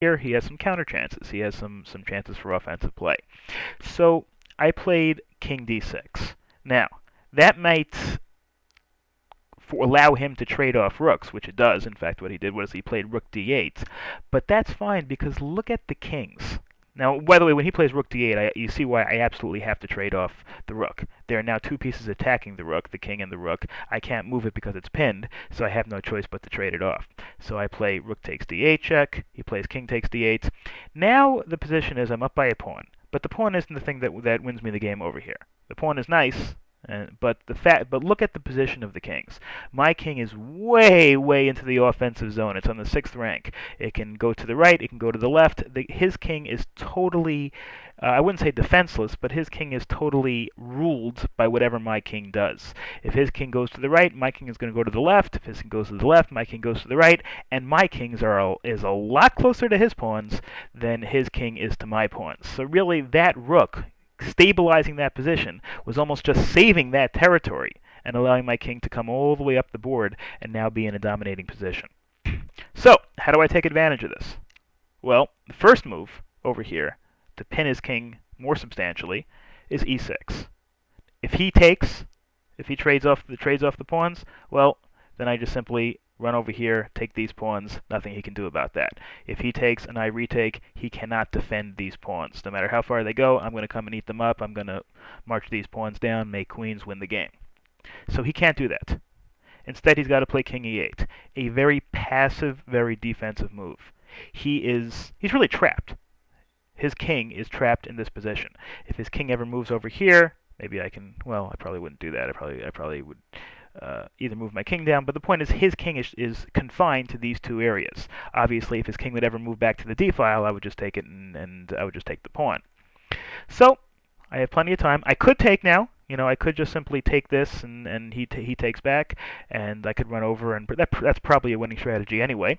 here, he has some counter chances. He has some chances for offensive play. So I played king d6. Now, that might allow him to trade off rooks, which it does. In fact, what he did was he played rook d8. But that's fine because look at the kings. Now, by the way, when he plays rook d8, you see why I absolutely have to trade off the rook. There are now two pieces attacking the rook, the king and the rook. I can't move it because it's pinned, so I have no choice but to trade it off. So I play rook takes d8 check. He plays king takes d8. Now the position is I'm up by a pawn. But the pawn isn't the thing that wins me the game over here. The pawn is nice, but look at the position of the kings. My king is way into the offensive zone. It's on the 6th rank. It can go to the right. It can go to the left. His king is totally, I wouldn't say defenseless, but his king is totally ruled by whatever my king does. If his king goes to the right, my king is going to go to the left. If his king goes to the left, my king goes to the right. And my kings is a lot closer to his pawns than his king is to my pawns. So really, that rook stabilizing that position was almost just saving that territory and allowing my king to come all the way up the board and now be in a dominating position. So, how do I take advantage of this? Well, the first move over here to pin his king more substantially is e6. If he takes, if he trades off the pawns, well, then I just simply run over here, take these pawns, nothing he can do about that. If he takes and I retake, he cannot defend these pawns. No matter how far they go, I'm going to come and eat them up. I'm going to march these pawns down, make queens, win the game. So he can't do that. Instead, he's got to play king e8, a very passive, very defensive move. He's really trapped. His king is trapped in this position. If his king ever moves over here, maybe I can, well, I probably wouldn't do that. I probably would either move my king down, but the point is his king is confined to these two areas. Obviously, if his king would ever move back to the d file, I would just take it and I would just take the pawn. So I have plenty of time. I could take now. You know, I could just simply take this and he takes back, and I could run over, and that's probably a winning strategy anyway.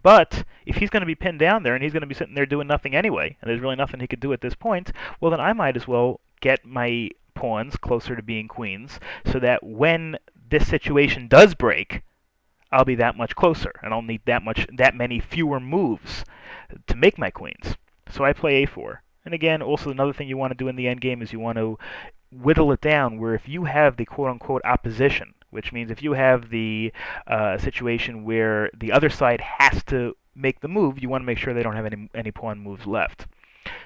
But if he's going to be pinned down there and he's going to be sitting there doing nothing anyway, and there's really nothing he could do at this point, well, then I might as well get my pawns closer to being queens so that when this situation does break, I'll be that much closer, and I'll need that many fewer moves to make my queens. So I play a4. And again, also another thing you want to do in the endgame is you want to whittle it down where if you have the quote-unquote opposition, which means if you have the situation where the other side has to make the move, you want to make sure they don't have any pawn moves left.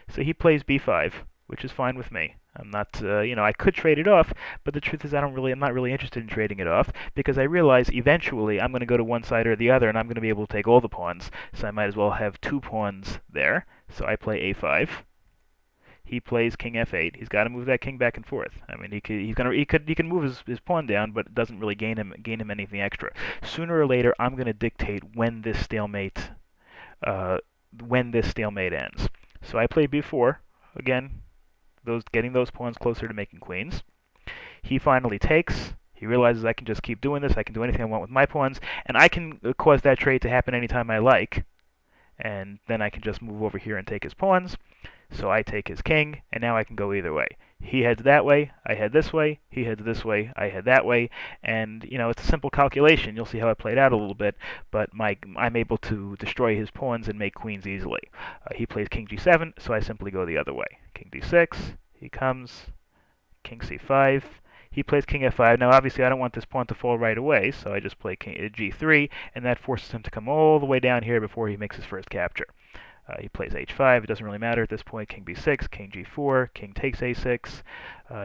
So he plays b5, which is fine with me. I'm not, I could trade it off, but the truth is I'm not really interested in trading it off because I realize eventually I'm going to go to one side or the other and I'm going to be able to take all the pawns, so I might as well have two pawns there. So I play a5. He plays king f8. He's got to move that king back and forth. I mean, he can move his pawn down, but it doesn't really gain him anything extra. Sooner or later, I'm going to dictate when this stalemate ends. So I play b4 again. Getting those pawns closer to making queens. He finally takes. He realizes I can just keep doing this. I can do anything I want with my pawns, and I can cause that trade to happen anytime I like. And then I can just move over here and take his pawns. So I take his king, and now I can go either way. He heads that way, I head this way. He heads this way, I head that way. And, it's a simple calculation. You'll see how it played out a little bit, but I'm able to destroy his pawns and make queens easily. He plays king g7, so I simply go the other way. King d6, he comes, king c5. He plays king f5. Now, obviously, I don't want this pawn to fall right away, so I just play king g3, and that forces him to come all the way down here before he makes his first capture. He plays h5. It doesn't really matter at this point. King b6, king g4, king takes a6.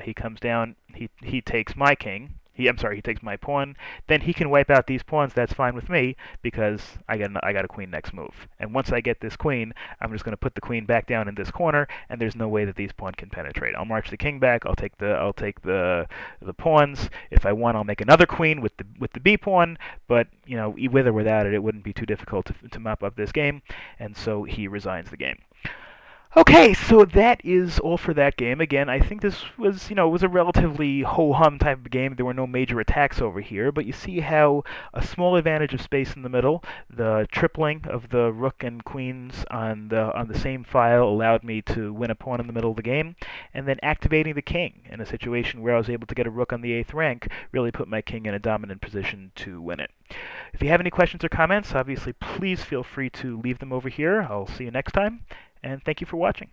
He comes down. He takes my king. He takes my pawn. Then he can wipe out these pawns. That's fine with me because I got a queen next move. And once I get this queen, I'm just going to put the queen back down in this corner, and there's no way that these pawns can penetrate. I'll march the king back. I'll take the pawns. If I want, I'll make another queen with the b pawn. But with or without it, it wouldn't be too difficult to mop up this game. And so he resigns the game. Okay, so that is all for that game. Again, I think this was, was a relatively ho-hum type of game. There were no major attacks over here, but you see how a small advantage of space in the middle, the tripling of the rook and queens on the same file allowed me to win a pawn in the middle of the game, and then activating the king in a situation where I was able to get a rook on the 8th rank really put my king in a dominant position to win it. If you have any questions or comments, obviously please feel free to leave them over here. I'll see you next time, and thank you for watching.